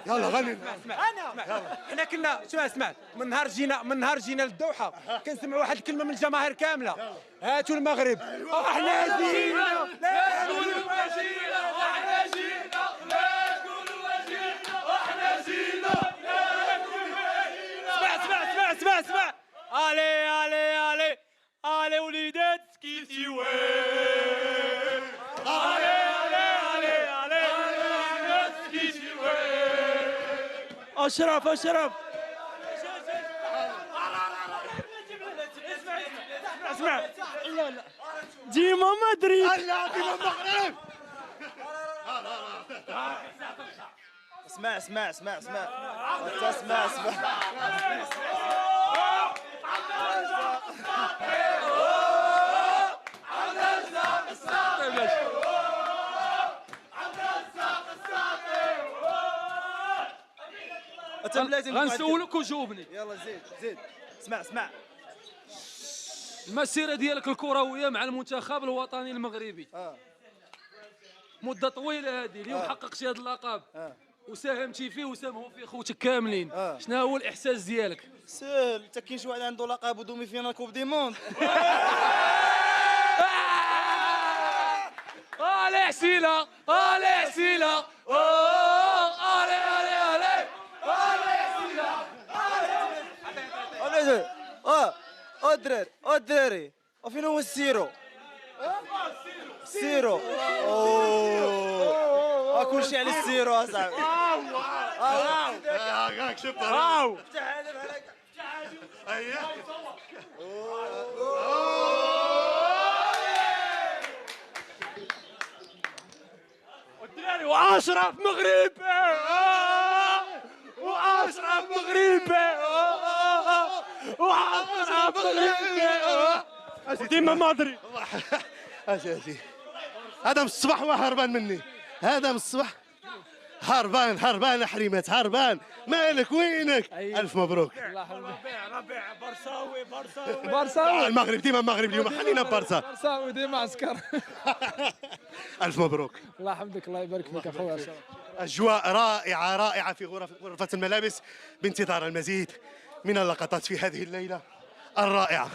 يلا غني. حنا كنا سمعت من نهار جينا للدوحه كنسمعوا واحد الكلمه من الجماهير كامله، هاتوا المغرب. احنا جينا لا تقولوا ما جينا، واحنا جينا لا تقولوا ما جينا، واحنا جينا لا تقولوا ما جينا. اسمع الي وليدات سكيتي وين، الي وليدات سكيتي وين. اشرف اسمع لا ديما مدريد. لا ديما المغرب. اسمع غنسولك وجاوبني. يلا زيد اسمع المسيره ديالك الكرويه مع المنتخب الوطني المغربي مده طويله هذه، اليوم حققتي هذا اللقب وساهمتي فيه وساهموا فيه خوتك كاملين. شنو هو الاحساس ديالك؟ سهل، حتى كاين شي واحد عنده لقب ودومي فينا كوب دي موند. الي عسيله الي عسيله الدراري وفين هو السيرو؟ السيرو كلشي على السيرو اصاحبي. هاك شفتها. والدراري واشرف مغربي، واشرف مغربي، واشرف مغربي، ديما مدريد. اجي هذا من الصباح وهربان مني، هذا من الصباح هربان يا حريمات، هربان. مالك وينك؟ الف مبروك. ربيع برصاوي المغرب ديما المغرب، اليوم خلينا ببرصا. برصاوي ديما عسكر. الف مبروك. الله يحمدك، الله يبارك فيك اخويا. اجواء رائعه في غرفه الملابس، بانتظار المزيد من اللقطات في هذه الليله الرائعه.